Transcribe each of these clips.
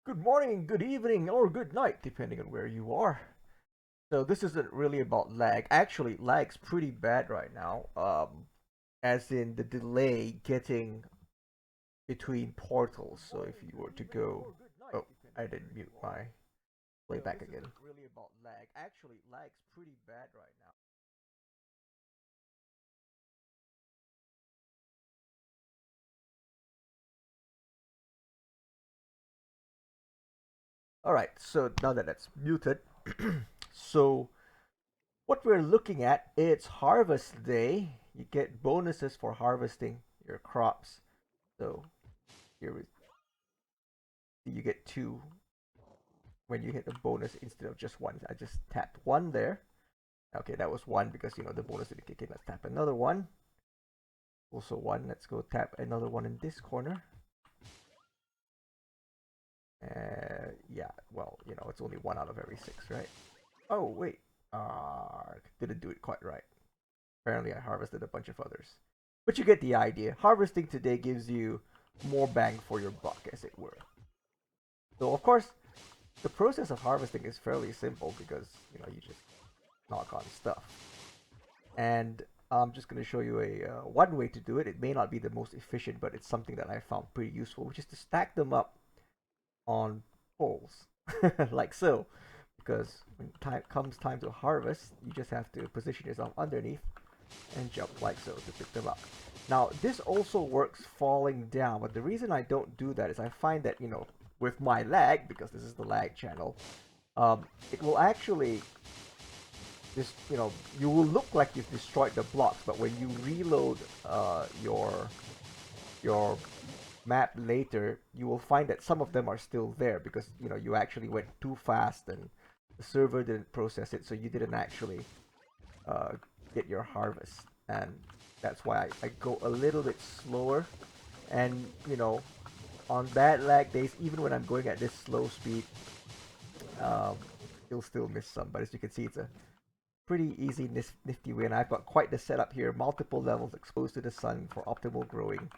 Good morning, good evening, or good night, depending on where you are. So this isn't really about lag. Actually, lag's pretty bad right now. As in the delay getting between portals. So if you were to go, oh, I didn't mute my playback again. Really about lag. Actually, lag's pretty bad right now. All right. So now that that's muted, so what we're looking at, it's harvest day. You get bonuses for harvesting your crops. So here we see you get two when you hit the bonus instead of just one. I just tapped one there. Okay, that was one because the bonus didn't kick in. Let's tap another one. Also one. Let's go tap another one in this corner. Yeah, well, it's only one out of every six, right? Oh, wait. Didn't do it quite right. Apparently, I harvested a bunch of others. But you get the idea. Harvesting today gives you more bang for your buck, as it were. So, of course, the process of harvesting is fairly simple because, you just knock on stuff. And I'm just going to show you a one way to do it. It may not be the most efficient, but it's something that I found pretty useful, which is to stack them up on poles, like so. Because when time to harvest, you just have to position yourself underneath and jump like so to pick them up. Now, this also works falling down, but the reason I don't do that is I find that, with my lag, because this is the lag channel, it will actually just, you will look like you've destroyed the blocks, but when you reload your map later, you will find that some of them are still there because, you actually went too fast and the server didn't process it, so you didn't actually uh, get your harvest. And that's why I go a little bit slower. And, on bad lag days, even when I'm going at this slow speed, um, you'll still miss some. But as you can see, it's a pretty easy, nifty way. And I've got quite the setup here. Multiple levels exposed to the sun for optimal growing.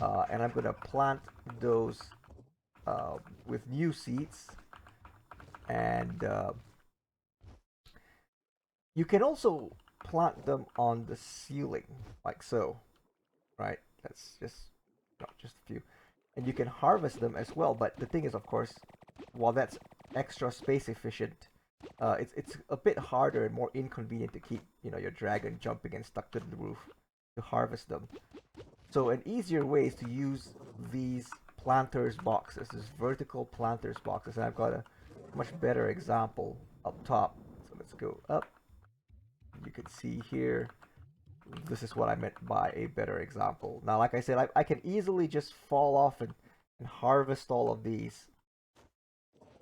And I'm going to plant those with new seeds. And you can also plant them on the ceiling, like so, right? That's just a few. And you can harvest them as well. But the thing is, of course, while that's extra space efficient, it's a bit harder and more inconvenient to keep your dragon jumping and stuck to the roof to harvest them. So an easier way is to use these planters boxes, these vertical planters boxes, and I've got a much better example up top. So let's go up. You can see here, this is what I meant by a better example. Now, like I said, I can easily just fall off and harvest all of these,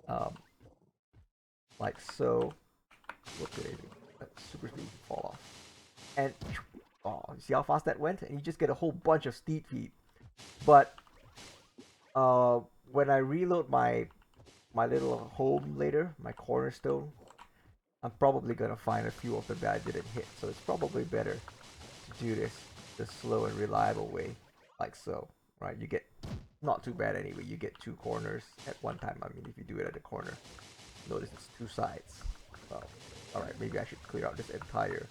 um, like so. What did I do? Super speed, fall off. And, oh, you see how fast that went? And you just get a whole bunch of steed feet. But uh, when I reload my little home later, my cornerstone, I'm probably gonna find a few of them that I didn't hit. So it's probably better to do this the slow and reliable way, like so. Right? You get not too bad anyway. You get two corners at one time. I mean, if you do it at the corner, notice it's two sides. Well, all right. Maybe I should clear out this entire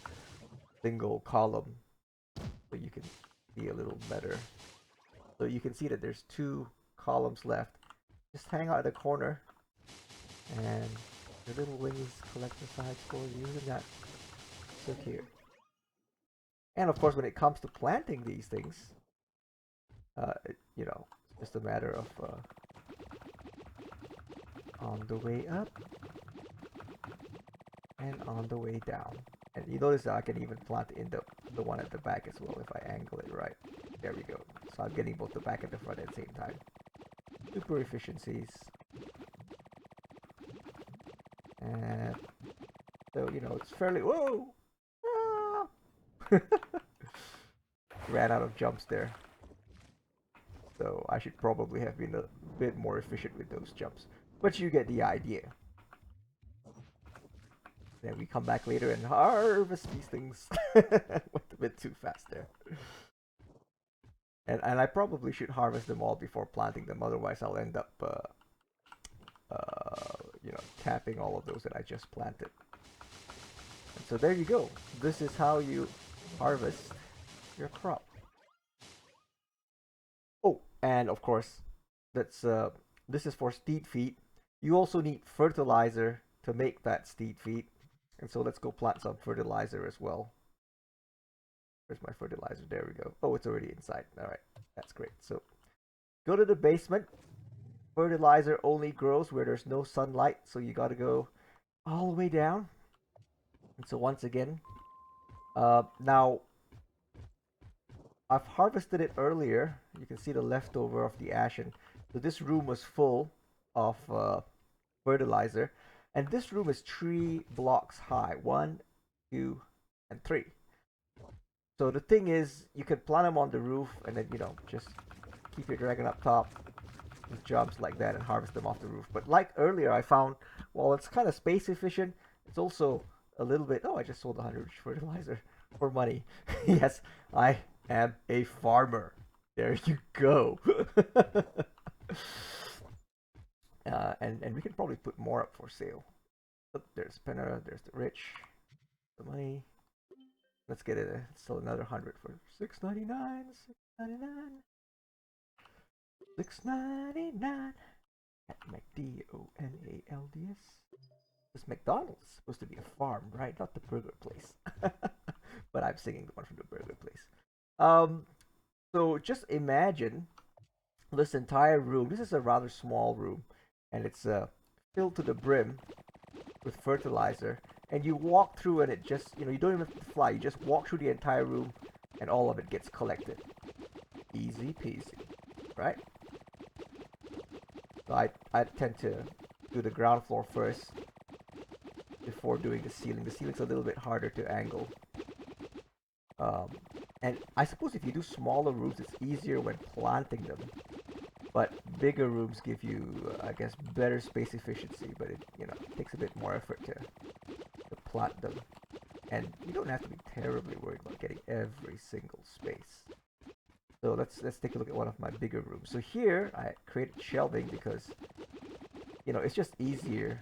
single column so you can see a little better. So you can see that there's two columns left. Just hang out at the corner and the little wings collect the sides for you, and that's so cute. And of course, when it comes to planting these things, it's just a matter of on the way up and on the way down. And you notice that I can even plant in the one at the back as well if I angle it right. There we go. So I'm getting both the back and the front at the same time. Super efficiencies. And so, it's fairly... Whoa! Ah! Ran out of jumps there. So I should probably have been a bit more efficient with those jumps. But you get the idea. Then we come back later and harvest these things. Went a bit too fast there. And I probably should harvest them all before planting them. Otherwise, I'll end up tapping all of those that I just planted. And so there you go. This is how you harvest your crop. Oh, and of course, that's this is for steed feed. You also need fertilizer to make that steed feed. And so let's go plant some fertilizer as well. Where's my fertilizer? There we go. Oh, it's already inside. All right, that's great. So go to the basement. Fertilizer only grows where there's no sunlight, so you gotta go all the way down. And so once again, now I've harvested it earlier. You can see the leftover of the ashen. So this room was full of fertilizer, and this room is 3 blocks high. 1, 2, and 3. So the thing is, you can plant them on the roof, and then just keep your dragon up top. It jumps like that and harvest them off the roof. But like earlier, I found while it's kind of space efficient, it's also a little bit. Oh, I just sold 100 fertilizer for money. Yes, I am a farmer. There you go. And we can probably put more up for sale. Oh, there's Penna, there's the rich, the money. Let's get it. Sell another 100 for $6.99. $6.99. $6.99 at McDonald's. This McDonald's is supposed to be a farm, right? Not the burger place. But I'm singing the one from the burger place. So just imagine this entire room. This is a rather small room, and it's filled to the brim with fertilizer. And you walk through, and it just you don't even have to fly. You just walk through the entire room, and all of it gets collected. Easy peasy, right? So I tend to do the ground floor first before doing the ceiling. The ceiling's a little bit harder to angle. And I suppose if you do smaller rooms, it's easier when planting them. But bigger rooms give you, I guess, better space efficiency. But it takes a bit more effort to plant them. And you don't have to be terribly worried about getting every single space. So let's take a look at one of my bigger rooms. So here I created shelving because it's just easier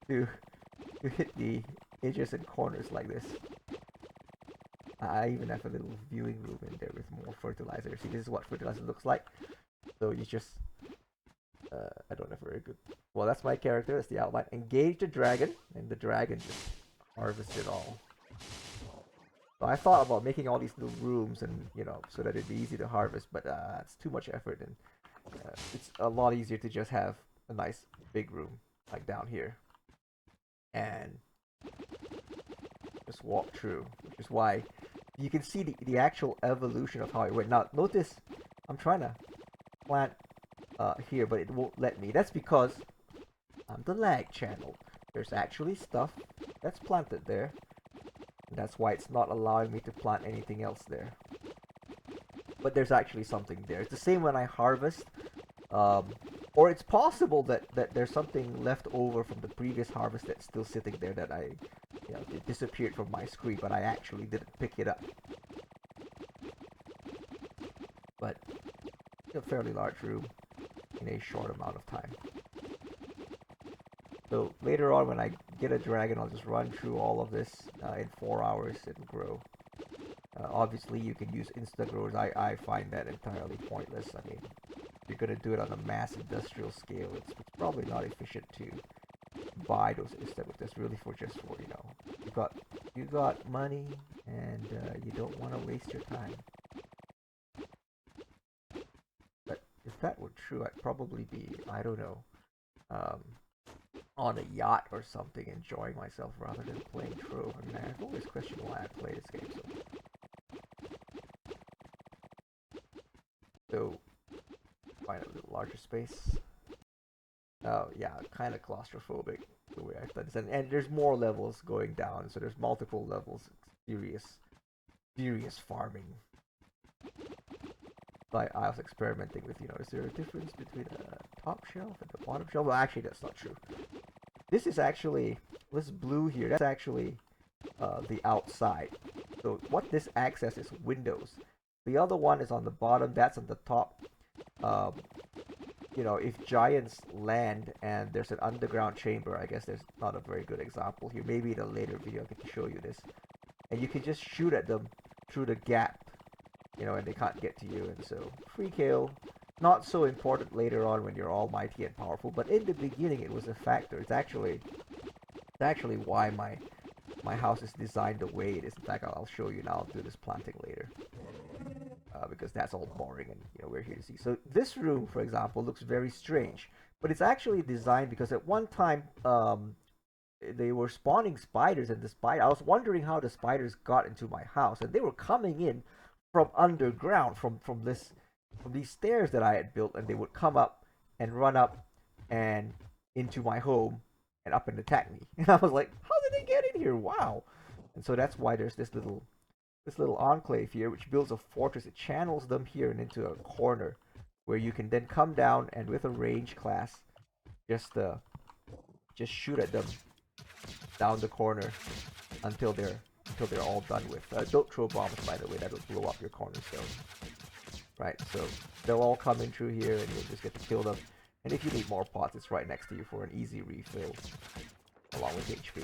to hit the edges and corners like this. I even have a little viewing room in there with more fertilizer. See, this is what fertilizer looks like. So you just I don't have very good. Well, that's my character. That's the outline. Engage the dragon, and the dragon just harvests it all. So I thought about making all these little rooms and so that it'd be easy to harvest, but it's too much effort, and it's a lot easier to just have a nice big room like down here and just walk through, which is why you can see the actual evolution of how it went. Now notice I'm trying to plant here, but it won't let me. That's because I'm the lag channel. There's actually stuff that's planted there. That's why it's not allowing me to plant anything else there. But there's actually something there. It's the same when I harvest. Or it's possible that there's something left over from the previous harvest that's still sitting there that it disappeared from my screen, but I actually didn't pick it up. But it's a fairly large room in a short amount of time. So later on, when I get a dragon, I'll just run through all of this in 4 hours. It'll grow. Obviously, you can use insta-growers. I find that entirely pointless. I mean, if you're going to do it on a mass industrial scale, it's probably not efficient to buy those insta-growers. That's really just for, you got money and you don't want to waste your time. But if that were true, I'd probably be, I don't know, on a yacht or something, enjoying myself rather than playing Trove. I mean, I've always questioned why I play this game. So find a little larger space. Oh yeah, kind of claustrophobic the way I've done this, and there's more levels going down, so there's multiple levels. It's serious farming. But I was experimenting with, is there a difference between a top shelf and the bottom shelf? Well, actually, that's not true. This is actually, this blue here, that's actually the outside. So what this acts as is windows. The other one is on the bottom, that's on the top. if giants land and there's an underground chamber, I guess there's not a very good example here. Maybe in a later video I get to show you this. And you can just shoot at them through the gap, and they can't get to you. And so, free kill, not so important later on when you're almighty and powerful, but in the beginning it was a factor. It's actually why my house is designed the way it is. In fact, I'll show you now. I'll do this planting later. Because that's all boring and we're here to see. So this room, for example, looks very strange, but it's actually designed because at one time they were spawning spiders, and I was wondering how the spiders got into my house, and they were coming in from underground, from these stairs that I had built, and they would come up and run up and into my home and up and attack me. And I was like, how did they get in here? Wow. And so that's why there's this little enclave here, which builds a fortress. It channels them here and into a corner where you can then come down and with a range class just shoot at them down the corner until they're all done with. Don't throw bombs, by the way. That'll blow up your cornerstone. Right, so they'll all come in through here and you'll just get to kill them. And if you need more pots, it's right next to you for an easy refill along with HP.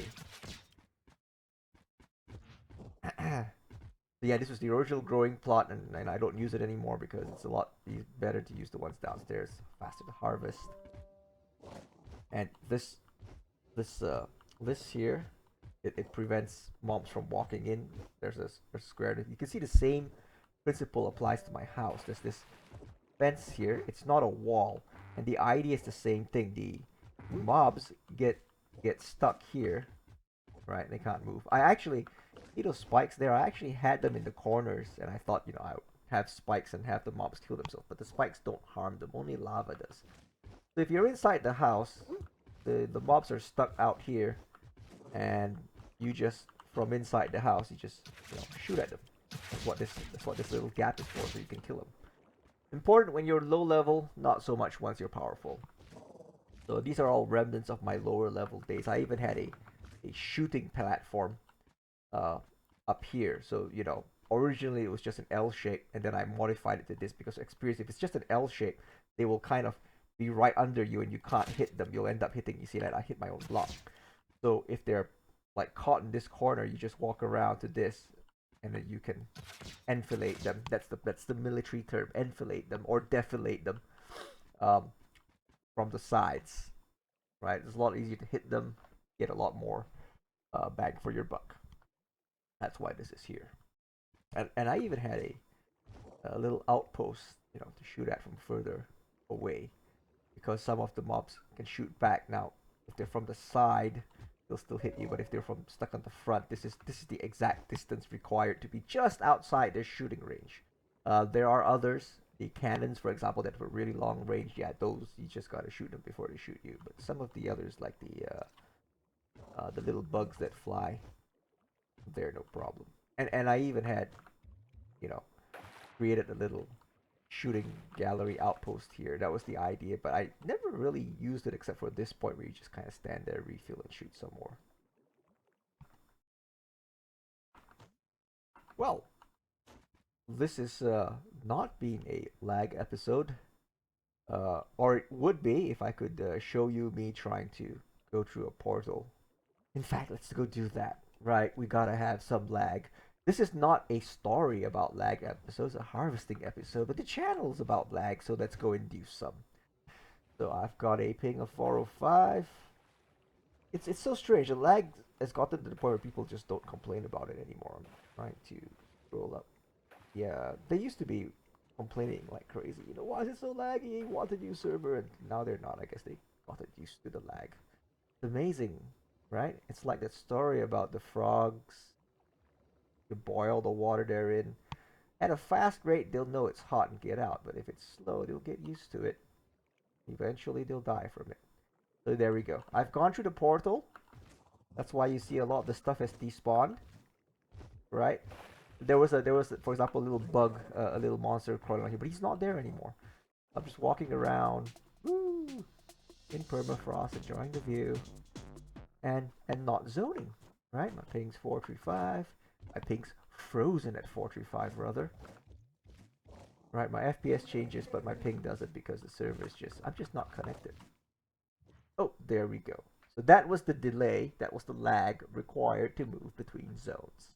So yeah, this was the original growing plot, and I don't use it anymore because it's a lot better to use the ones downstairs, faster to harvest. And this here, it prevents mobs from walking in. There's a square. You can see the same principle applies to my house. There's this fence here. It's not a wall, and the idea is the same thing. The mobs get stuck here, right? They can't move. I actually see those spikes there. I actually had them in the corners, and I thought, I would have spikes and have the mobs kill themselves, but the spikes don't harm them. Only lava does. So if you're inside the house, the mobs are stuck out here, and you just from inside the house, you just shoot at them. That's what this little gap is for, so you can kill them. Important when you're low level, not so much once you're powerful. So these are all remnants of my lower level days. I even had a shooting platform up here. So originally it was just an L shape, and then I modified it to this because experience. If it's just an L shape, they will kind of be right under you, and you can't hit them. You'll end up hitting. You see that I hit my own block. So if they're like caught in this corner, you just walk around to this, and then you can enfilade them. That's the military term, enfilade them or defilade them from the sides. Right? It's a lot easier to hit them, get a lot more bang for your buck. That's why this is here. And I even had a little outpost, to shoot at from further away, because some of the mobs can shoot back. Now, if they're from the side, they'll still hit you, but if they're from stuck on the front, this is the exact distance required to be just outside their shooting range. There are others, the cannons, for example, that have a really long range. Yeah, those you just gotta shoot them before they shoot you. But some of the others, like the little bugs that fly, they're no problem. And I even had, created a little shooting gallery outpost here. That was the idea, but I never really used it except for this point where you just kind of stand there, refill, and shoot some more. Well, this is not being a lag episode, or it would be if I could show you me trying to go through a portal. In fact, let's go do that. Right, we gotta have some lag. This is not a story about lag episodes, a harvesting episode, but the channel is about lag, so let's go and do some. So I've got a ping of 405. It's so strange. The lag has gotten to the point where people just don't complain about it anymore. I'm trying to scroll up. Yeah, they used to be complaining like crazy. Why is it so laggy? Want a new server? And now they're not. I guess they got used to the lag. It's amazing, right? It's like that story about the frogs. You boil the water they're in. At a fast rate, they'll know it's hot and get out. But if it's slow, they'll get used to it. Eventually, they'll die from it. So there we go. I've gone through the portal. That's why you see a lot of the stuff has despawned. Right? There was, for example, a little bug, a little monster crawling on here, but he's not there anymore. I'm just walking around, woo, in permafrost, enjoying the view, and not zoning. Right? My ping's 435. My ping's frozen at 435, rather. Right, my FPS changes, but my ping doesn't because the server is I'm just not connected. Oh, there we go. So that was the delay, that was the lag required to move between zones.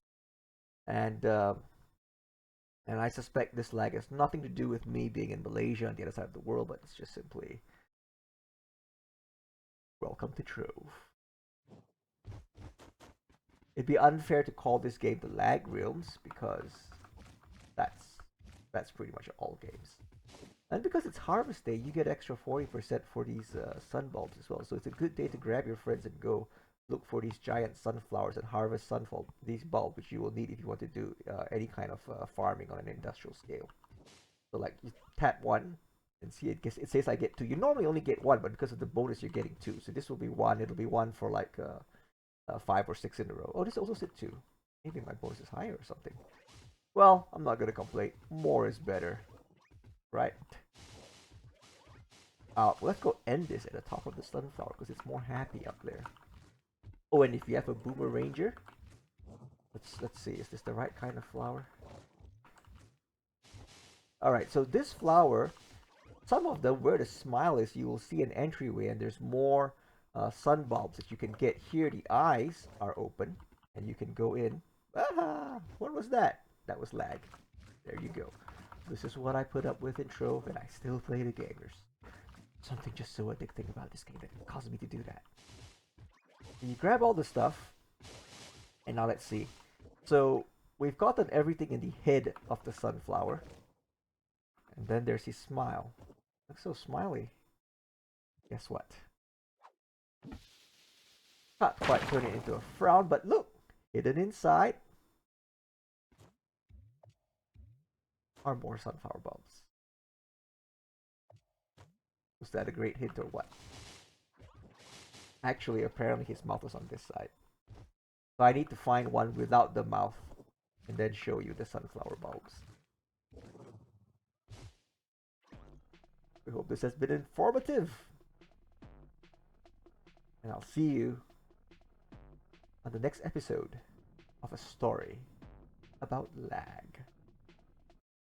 And and I suspect this lag has nothing to do with me being in Malaysia on the other side of the world, but it's just simply welcome to Trove. It'd be unfair to call this game the lag realms because that's that's pretty much all games. And because it's harvest day, you get extra 40% for these sun bulbs as well. So it's a good day to grab your friends and go look for these giant sunflowers and harvest these bulbs, which you will need if you want to do any kind of farming on an industrial scale. So like you tap one and see it says I get two. You normally only get one, but because of the bonus, you're getting two. So this will be one. It'll be one for like 5 or 6 in a row. Oh, this also said two. Maybe my bonus is higher or something. Well, I'm not gonna complain. More is better, right? Let's go end this at the top of the sunflower because it's more happy up there. Oh, and if you have a boomer ranger, let's see, is this the right kind of flower? All right, so this flower, some of them where the smile is, you will see an entryway, and there's more sun bulbs that you can get. Here, the eyes are open, and you can go in. Ah, what was that? That was lag. There you go. This is what I put up with in Trove, and I still play the gamers. Something just so addicting about this game that it caused me to do that. And you grab all the stuff, and now let's see. So we've gotten everything in the head of the sunflower, and then there's his smile. Looks so smiley. Guess what? Not quite turn it into a frown, but look, hidden inside are more sunflower bulbs. Was that a great hint or what? Actually, apparently his mouth was on this side. So I need to find one without the mouth and then show you the sunflower bulbs. We hope this has been informative. And I'll see you on the next episode of a story about lag.